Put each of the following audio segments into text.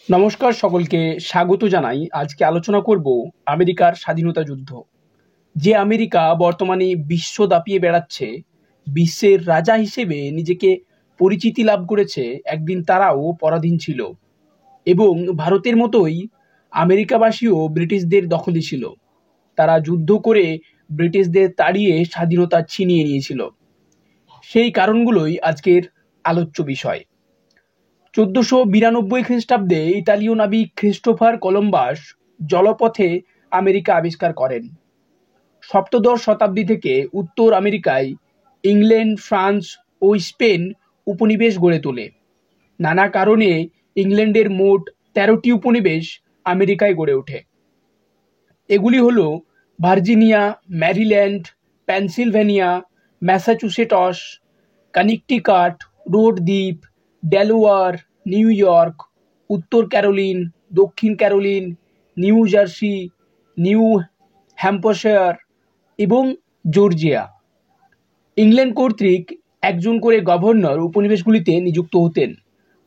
নমস্কার, সকলকে স্বাগত জানাই। আজকে আলোচনা করব আমেরিকার স্বাধীনতা যুদ্ধ। যে আমেরিকা বর্তমানে বিশ্ব দাপিয়ে বেড়াচ্ছে, বিশ্বের রাজা হিসেবে নিজেকে পরিচিতি লাভ করেছে, একদিন তারাও পরাধীন ছিল এবং ভারতের মতোই আমেরিকাবাসীও ব্রিটিশদের দখলে ছিল। তারা যুদ্ধ করে ব্রিটিশদের তাড়িয়ে স্বাধীনতা ছিনিয়ে নিয়েছিল। সেই কারণগুলোই আজকের আলোচ্য বিষয়। 1492 খ্রিস্টাব্দে ইতালীয় নাবিক ক্রিস্টোফার কলম্বাস জলপথে আমেরিকা আবিষ্কার করেন। সপ্তদশ শতাব্দী থেকে উত্তর আমেরিকায় ইংল্যান্ড, ফ্রান্স ও স্পেন উপনিবেশ গড়ে তোলে। নানা কারণে ইংল্যান্ডের মোট 13টি উপনিবেশ আমেরিকায় গড়ে ওঠে। এগুলি হল Virginia, Maryland, Pennsylvania, Massachusetts, Connecticut, Rhode দ্বীপ, ডেলাওয়্যার, নিউ ইয়র্ক, উত্তর ক্যারোলিন, দক্ষিণ Carolina, New Jersey, New Hampshire এবং জর্জিয়া। ইংল্যান্ড কর্তৃক একজন করে গভর্নর উপনিবেশগুলিতে নিযুক্ত হতেন।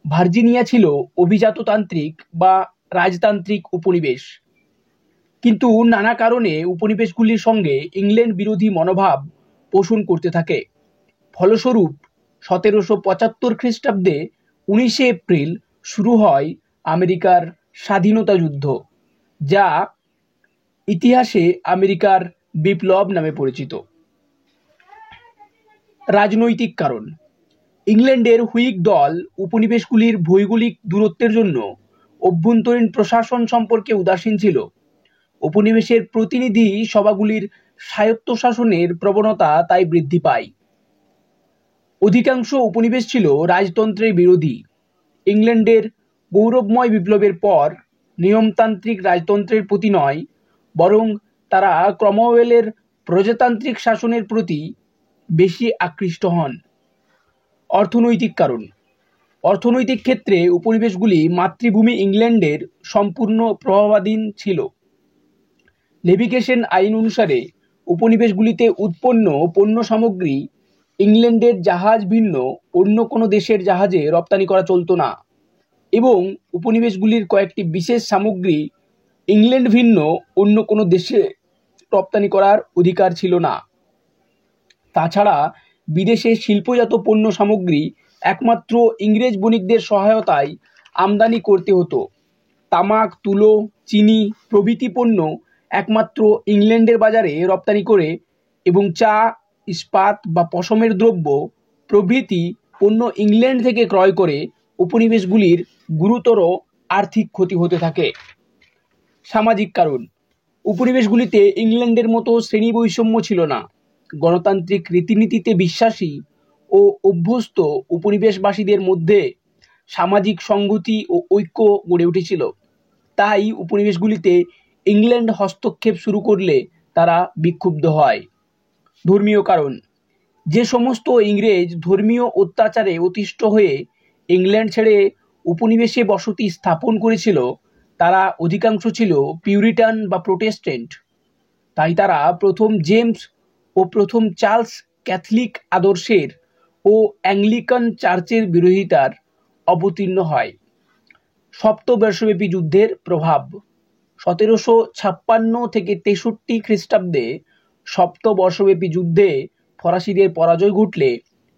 ভার্জিনিয়া ছিল অভিজাততান্ত্রিক বা রাজতান্ত্রিক উপনিবেশ, কিন্তু নানা কারণে উপনিবেশগুলির সঙ্গে ইংল্যান্ড বিরোধী মনোভাব পোষণ করতে থাকে। ফলস্বরূপ 1775 খ্রিস্টাব্দে 19শে এপ্রিল শুরু হয় আমেরিকার স্বাধীনতা যুদ্ধ, যা ইতিহাসে আমেরিকার বিপ্লব নামে পরিচিত। রাজনৈতিক কারণ: ইংল্যান্ডের হুইগ দল উপনিবেশগুলির ভৌগোলিক দূরত্বের জন্য অভ্যন্তরীণ প্রশাসন সম্পর্কে উদাসীন ছিল। উপনিবেশের প্রতিনিধি সভাগুলির স্বায়ত্তশাসনের প্রবণতা তাই বৃদ্ধি পায়। অধিকাংশ উপনিবেশ ছিল রাজতন্ত্রের বিরোধী। ইংল্যান্ডের গৌরবময় বিপ্লবের পর নিয়মতান্ত্রিক রাজতন্ত্রের প্রতি নয়, বরং তারা ক্রমওয়েলের প্রজাতান্ত্রিক শাসনের প্রতি বেশি আকৃষ্ট হন। অর্থনৈতিক কারণ: অর্থনৈতিক ক্ষেত্রে উপনিবেশগুলি মাতৃভূমি ইংল্যান্ডের সম্পূর্ণ প্রভাবাধীন ছিল। নেভিগেশন আইন অনুসারে উপনিবেশগুলিতে উৎপন্ন পণ্য সামগ্রী ইংল্যান্ডের জাহাজ ভিন্ন অন্য কোনো দেশের জাহাজে রপ্তানি করা চলত না, এবং উপনিবেশগুলির কয়েকটি বিশেষ সামগ্রী ইংল্যান্ড ভিন্ন অন্য কোনো দেশে রপ্তানি করার অধিকার ছিল না। তাছাড়া বিদেশে শিল্পজাত পণ্য সামগ্রী একমাত্র ইংরেজ বণিকদের সহায়তায় আমদানি করতে হতো। তামাক, তুলো, চিনি প্রভৃতি পণ্য একমাত্র ইংল্যান্ডের বাজারে রপ্তানি করে এবং চা, ইস্পাত বা পশমের দ্রব্য প্রভৃতি পণ্য ইংল্যান্ড থেকে ক্রয় করে উপনিবেশগুলির গুরুতর আর্থিক ক্ষতি হতে থাকে। সামাজিক কারণ: উপনিবেশগুলিতে ইংল্যান্ডের মতো শ্রেণী বৈষম্য ছিল না। গণতান্ত্রিক রীতিনীতিতে বিশ্বাসী ও অভ্যস্ত উপনিবেশবাসীদের মধ্যে সামাজিক সংহতি ও ঐক্য গড়ে উঠেছিল। তাই উপনিবেশগুলিতে ইংল্যান্ড হস্তক্ষেপ শুরু করলে তারা বিক্ষুব্ধ হয়। ধর্মীয় কারণ: যে সমস্ত ইংরেজ ধর্মীয় অত্যাচারে অতিষ্ঠ হয়ে ইংল্যান্ড ছেড়ে উপনিবেশে বসতি স্থাপন করেছিল, তারা অধিকাংশ ছিল পিউরিটান বা প্রোটেস্ট্যান্ট। তাই তারা প্রথম জেমস ও প্রথম চার্লস ক্যাথলিক আদর্শের ও অ্যাংলিকান চার্চের বিরোধিতার অবতীর্ণ হয়। সপ্তবর্ষব্যাপী যুদ্ধের প্রভাব: 1756 থেকে 63 খ্রিস্টাব্দে সপ্তবর্ষব্যাপী যুদ্ধে ফরাসিদের পরাজয় ঘটলে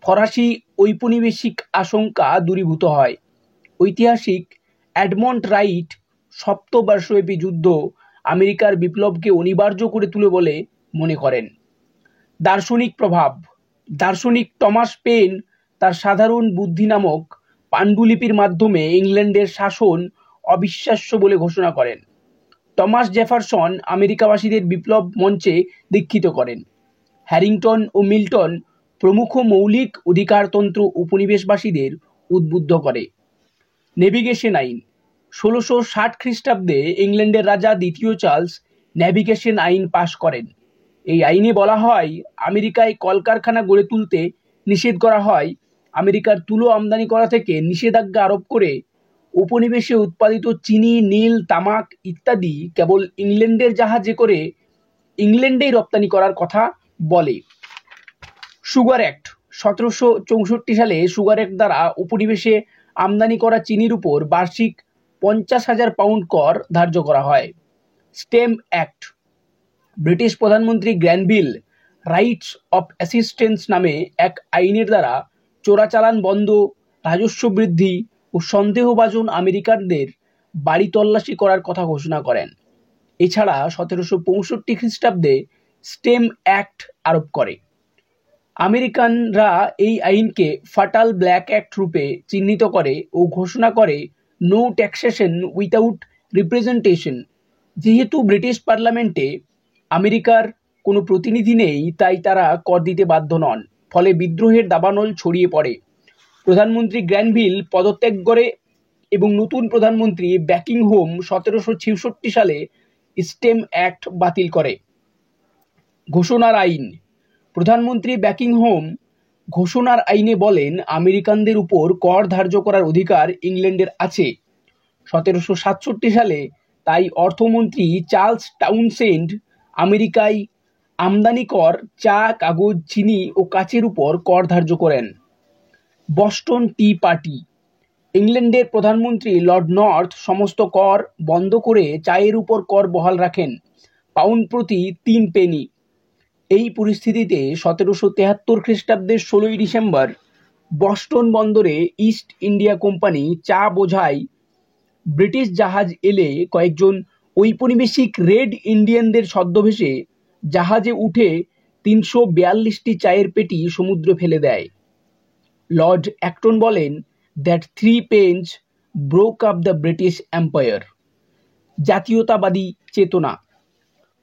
ফরাসি ঔপনিবেশিক আশঙ্কা দূরীভূত হয়। ঐতিহাসিক এডমন্ড রাইট সপ্তবর্ষব্যাপী যুদ্ধ আমেরিকার বিপ্লবকে অনিবার্য করে তুলে বলে মনে করেন। দার্শনিক প্রভাব: দার্শনিক টমাস পেন তার সাধারণ বুদ্ধি নামক পাণ্ডুলিপির মাধ্যমে ইংল্যান্ডের শাসন অবিশ্বাস্য বলে ঘোষণা করেন। টমাস জেফারসন আমেরিকাবাসীদের বিপ্লব মঞ্চে দীক্ষিত করেন। হ্যারিংটন ও মিল্টন প্রমুখ মৌলিক অধিকারতন্ত্র উপনিবেশবাসীদের উদ্বুদ্ধ করে। নেভিগেশন আইন: 1660 খ্রিস্টাব্দে ইংল্যান্ডের রাজা দ্বিতীয় চার্লস নেভিগেশন আইন পাশ করেন। এই আইনে বলা হয়, আমেরিকায় কলকারখানা গড়ে তুলতে নিষেধ করা হয়। আমেরিকার তুলো আমদানি করা থেকে নিষেধাজ্ঞা আরোপ করে উপনিবেশে উৎপাদিত চিনি, নীল, তামাক ইত্যাদি কেবল ইংল্যান্ডের জাহাজে করে ইংল্যান্ডেই রপ্তানি করার কথা বলে। সুগার অ্যাক্ট: 1764 সালে সুগার অ্যাক্ট দ্বারা উপনিবেশে আমদানি করা চিনির উপর বার্ষিক 50,000 পাউন্ড কর ধার্য করা হয়। Stem act. ব্রিটিশ প্রধানমন্ত্রী গ্র্যানভিল রাইটস অফ অ্যাসিস্ট্যান্স নামে এক আইনের দ্বারা চোরাচালান বন্ধ, রাজস্ব বৃদ্ধি ও সন্দেহভাজন আমেরিকানদের বাড়ি তল্লাশি করার কথা ঘোষণা করেন। এছাড়া 1765 খ্রিস্টাব্দে স্টেম অ্যাক্ট আরোপ করে। আমেরিকানরা এই আইনকে ফাটাল ব্ল্যাক অ্যাক্ট রূপে চিহ্নিত করে ও ঘোষণা করে নো ট্যাক্সেশন উইথাউট রিপ্রেজেন্টেশন। যেহেতু ব্রিটিশ পার্লামেন্টে আমেরিকার কোনো প্রতিনিধি নেই, তাই তারা কর দিতে বাধ্য নন। ফলে বিদ্রোহের দাবানল ছড়িয়ে পড়ে। প্রধানমন্ত্রী গ্র্যানভিল পদত্যাগ করে এবং নতুন প্রধানমন্ত্রী বাকিংহাম 1766 সালে স্টেম অ্যাক্ট বাতিল করে। ঘোষণার আইন। প্রধানমন্ত্রী বাকিংহাম ঘোষণার আইনে বলেন, আমেরিকানদের উপর কর ধার্য করার অধিকার ইংল্যান্ডের আছে। 1767 সালে তাই অর্থমন্ত্রী চার্লস টাউনসেন্ড আমেরিকায় আমদানি কর, চা, কাগজ, চিনি ও কাচের উপর কর ধার্য করেন। Boston tea party. ইংল্যান্ডের প্রধানমন্ত্রী লর্ড নর্থ সমস্ত কর বন্ধ করে চায়ের উপর কর বহাল রাখেন, পাউন্ড প্রতি 3 পেনি। এই পরিস্থিতিতে 1773 খ্রিস্টাব্দের 16 ডিসেম্বর বস্টন বন্দরে ইস্ট ইন্ডিয়া কোম্পানি চা বোঝাই ব্রিটিশ জাহাজ এলে কয়েকজন ঔপনিবেশিক রেড ইন্ডিয়ানদের ছদ্মবেশে জাহাজে উঠে 342টি চায়ের পেটি সমুদ্রে ফেলে দেয়। লর্ড অ্যাক্টন বলেন, that 3 pence broke up the British Empire. জাতীয়তাবাদী চেতনা।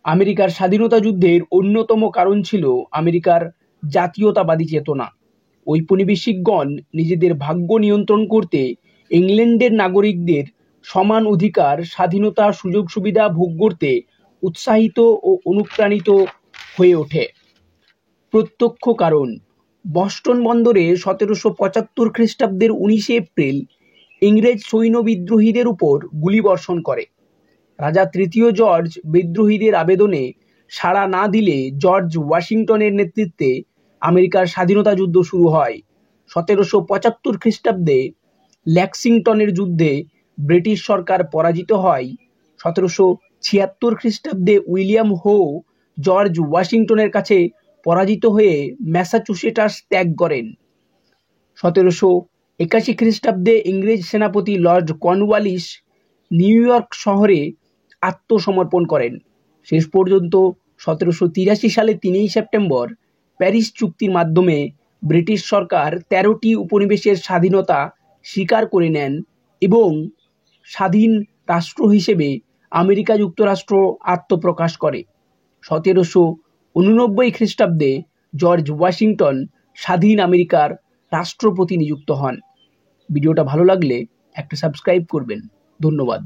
আমেরিকার স্বাধীনতা যুদ্ধের অন্যতম কারণ ছিল আমেরিকার জাতীয়তাবাদী চেতনা। ঔপনিবেশিকগণ নিজেদের ভাগ্য নিয়ন্ত্রণ করতে ইংল্যান্ডের নাগরিকদের সমান অধিকার, স্বাধীনতা, সুযোগ সুবিধা ভোগ করতে উৎসাহিত ও অনুপ্রাণিত হয়ে ওঠে। প্রত্যক্ষ কারণ। বস্টন বন্দরে 1775 খ্রিস্টাব্দের 19 এপ্রিল ইংরেজ সৈন্য বিদ্রোহীদের উপর গুলিবর্ষণ করে। রাজা তৃতীয় জর্জ বিদ্রোহীদের আবেদনে সাড়া না দিলে জর্জ ওয়াশিংটনের নেতৃত্বে আমেরিকার স্বাধীনতা যুদ্ধ শুরু হয়। 1775 খ্রিস্টাব্দে লেক্সিংটনের যুদ্ধে ব্রিটিশ সরকার পরাজিত হয়। 1776 খ্রিস্টাব্দে উইলিয়াম হো জর্জ ওয়াশিংটনের কাছে পরাজিত হয়ে ম্যাসাচুসেটস ত্যাগ করেন। 1781 খ্রিস্টাব্দে ইংরেজ সেনাপতি লর্ড কর্নওয়ালিস নিউ ইয়র্ক শহরে আত্মসমর্পণ করেন। শেষ পর্যন্ত 1783 সালে 3 সেপ্টেম্বর প্যারিস চুক্তির মাধ্যমে ব্রিটিশ সরকার 13টি উপনিবেশের স্বাধীনতা স্বীকার করে নেন এবং স্বাধীন রাষ্ট্র হিসেবে আমেরিকা যুক্তরাষ্ট্র আত্মপ্রকাশ করে। 1789 খ্রিস্টাব্দে জর্জ ওয়াশিংটন স্বাধীন আমেরিকার রাষ্ট্রপতি নিযুক্ত হন। ভিডিওটা ভালো লাগলে একটা সাবস্ক্রাইব করবেন। ধন্যবাদ।